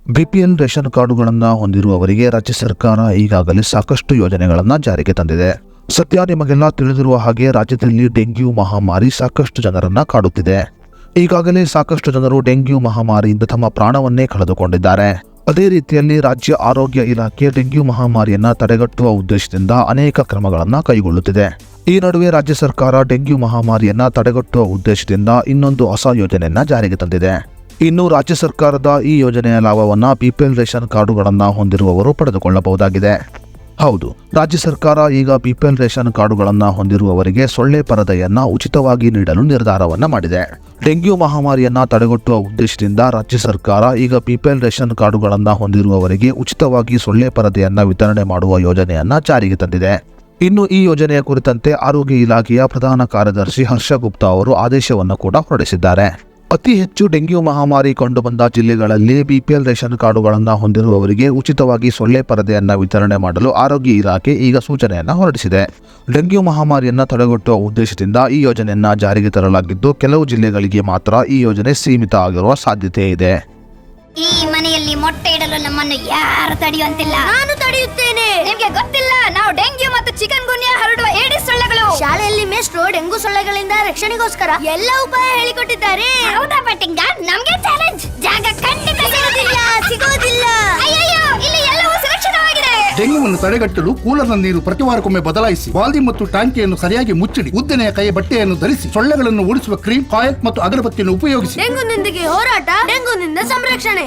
BPL ration ಕಾರ್ಡುಗಳನ್ನು ಹೊಂದಿರುವವರಿಗೆ ರಾಜ್ಯ ಸರ್ಕಾರ ಈಗಾಗಲೇ ಸಾಕಷ್ಟು ಯೋಜನೆಗಳನ್ನು ಜಾರಿಗೆ ತಂದಿದೆ. ಸದ್ಯ ನಿಮಗೆಲ್ಲ ತಿಳಿದಿರುವ ಹಾಗೆ ರಾಜ್ಯದಲ್ಲಿ ಡೆಂಗ್ಯೂ ಮಹಾಮಾರಿ ಸಾಕಷ್ಟು ಜನರನ್ನ ಕಾಡುತ್ತಿದೆ. ಈಗಾಗಲೇ ಸಾಕಷ್ಟು ಜನರು ಡೆಂಗ್ಯೂ ಮಹಾಮಾರಿಯಿಂದ ತಮ್ಮ ಪ್ರಾಣವನ್ನೇ ಕಳೆದುಕೊಂಡಿದ್ದಾರೆ. ಅದೇ ರೀತಿಯಲ್ಲಿ ರಾಜ್ಯ ಆರೋಗ್ಯ ಇಲಾಖೆ ಡೆಂಗ್ಯೂ ಮಹಾಮಾರಿಯನ್ನ ತಡೆಗಟ್ಟುವ ಉದ್ದೇಶದಿಂದ ಅನೇಕ ಕ್ರಮಗಳನ್ನು ಕೈಗೊಳ್ಳುತ್ತಿದೆ. ಈ ನಡುವೆ ರಾಜ್ಯ ಸರ್ಕಾರ ಡೆಂಗ್ಯೂ ಮಹಾಮಾರಿಯನ್ನ ತಡೆಗಟ್ಟುವ ಉದ್ದೇಶದಿಂದ ಇನ್ನೊಂದು ಹೊಸ ಯೋಜನೆಯನ್ನ ಜಾರಿಗೆ ತಂದಿದೆ. ಇನ್ನು ರಾಜ್ಯ ಸರ್ಕಾರದ ಈ ಯೋಜನೆಯ ಲಾಭವನ್ನ ಬಿಪಿಎಲ್ ರೇಷನ್ ಕಾರ್ಡುಗಳನ್ನು ಹೊಂದಿರುವವರು ಪಡೆದುಕೊಳ್ಳಬಹುದಾಗಿದೆ. ಹೌದು, ರಾಜ್ಯ ಸರ್ಕಾರ ಈಗ ಬಿಪಿಎಲ್ ರೇಷನ್ ಕಾರ್ಡುಗಳನ್ನು ಹೊಂದಿರುವವರಿಗೆ ಸೊಳ್ಳೆ ಪರದೆಯನ್ನ ಉಚಿತವಾಗಿ ನೀಡಲು ನಿರ್ಧಾರವನ್ನ ಮಾಡಿದೆ. ಡೆಂಗ್ಯೂ ಮಹಾಮಾರಿಯನ್ನ ತಡೆಗಟ್ಟುವ ಉದ್ದೇಶದಿಂದ ರಾಜ್ಯ ಸರ್ಕಾರ ಈಗ ಬಿಪಿಎಲ್ ರೇಷನ್ ಕಾರ್ಡುಗಳನ್ನು ಹೊಂದಿರುವವರಿಗೆ ಉಚಿತವಾಗಿ ಸೊಳ್ಳೆ ಪರದೆಯನ್ನ ವಿತರಣೆ ಮಾಡುವ ಯೋಜನೆಯನ್ನ ಜಾರಿಗೆ ತಂದಿದೆ. ಇನ್ನು ಈ ಯೋಜನೆಯ ಕುರಿತಂತೆ ಆರೋಗ್ಯ ಇಲಾಖೆಯ ಪ್ರಧಾನ ಕಾರ್ಯದರ್ಶಿ ಹರ್ಷ ಗುಪ್ತಾ ಅವರು ಆದೇಶವನ್ನು ಕೂಡ ಹೊರಡಿಸಿದ್ದಾರೆ. ಅತಿ ಹೆಚ್ಚು ಡೆಂಗ್ಯೂ ಮಹಾಮಾರಿ ಕಂಡುಬಂದ ಜಿಲ್ಲೆಗಳಲ್ಲಿ ಬಿಪಿಎಲ್ ರೇಷನ್ ಕಾರ್ಡುಗಳನ್ನು ಹೊಂದಿರುವವರಿಗೆ ಉಚಿತವಾಗಿ ಸೊಳ್ಳೆ ಪರದೆಯನ್ನ ವಿತರಣೆ ಮಾಡಲು ಆರೋಗ್ಯ ಇಲಾಖೆ ಈಗ ಸೂಚನೆಯನ್ನ ಹೊರಡಿಸಿದೆ. ಡೆಂಗ್ಯೂ ಮಹಾಮಾರಿಯನ್ನ ತಡೆಗಟ್ಟುವ ಉದ್ದೇಶದಿಂದ ಈ ಯೋಜನೆಯನ್ನ ಜಾರಿಗೆ ತರಲಾಗಿದ್ದು, ಕೆಲವು ಜಿಲ್ಲೆಗಳಿಗೆ ಮಾತ್ರ ಈ ಯೋಜನೆ ಸೀಮಿತ ಆಗಿರುವ ಸಾಧ್ಯತೆ ಇದೆ. ಈ ಮನೆಯಲ್ಲಿ ಮೊಟ್ಟೆ ಇಡಲು ನಮ್ಮನ್ನು ಯಾರು ತಡೆಯುವಂತಿಲ್ಲ. ನಾನು ತಡೆಯುತ್ತೇನೆ. ನಿಮಗೆ ಗೊತ್ತಿಲ್ಲ, ನಾವು ಡೆಂಗ್ಯೂ ಮತ್ತು ಚಿಕನ್ ಗುನ್ಯಾ ಹರಡುವ ಏಡಿಸ್ ಸೊಳ್ಳೆಗಳು. ಶಾಲೆಯಲ್ಲಿ ಮೇಷ್ಟ್ರು ಡೆಂಗು ಸೊಳ್ಳೆಗಳಿಂದ ರಕ್ಷಣೆಗೋಸ್ಕರ ಎಲ್ಲ ಉಪಾಯ ಹೇಳಿಕೊಟ್ಟಿದ್ದಾರೆ. ಹೌದಾ ಪಟ್ಟಿಂಗ? ನಮಗೆ ಚಾಲೆಂಜ್. ಜಾಗ ಖಂಡಿತ ಸಿಗೋದಿಲ್ಲ. ಅಯ್ಯಯ್ಯೋ, ಇಲ್ಲಿ ಎಲ್ಲವೂ ಸುರಕ್ಷಿತವಾಗಿದೆ. ಡೆಂಗ್ಯೂವನ್ನು ತಡೆಗಟ್ಟಲು ಕೂಲರ್ನ ನೀರು ಪ್ರತಿವಾರಕ್ಕೊಮ್ಮೆ ಬದಲಾಯಿಸಿ, ಬಾಲ್ದಿ ಮತ್ತು ಟ್ಯಾಂಕಿಯನ್ನು ಸರಿಯಾಗಿ ಮುಚ್ಚಿಡಿ, ಉದ್ದನೆಯ ಕೈ ಬಟ್ಟೆಯನ್ನು ಧರಿಸಿ, ಸೊಳ್ಳೆಗಳನ್ನು ಓಡಿಸುವ ಕ್ರೀಮ್, ಕಾಯಕ್ ಮತ್ತು ಅಗರಬತ್ತಿಯನ್ನು ಉಪಯೋಗಿಸಿ. ಡೆಂಗುನೊಂದಿಗೆ ಹೋರಾಟ, ಡೆಂಗುನಿಂದ ಸಂರಕ್ಷಣೆ.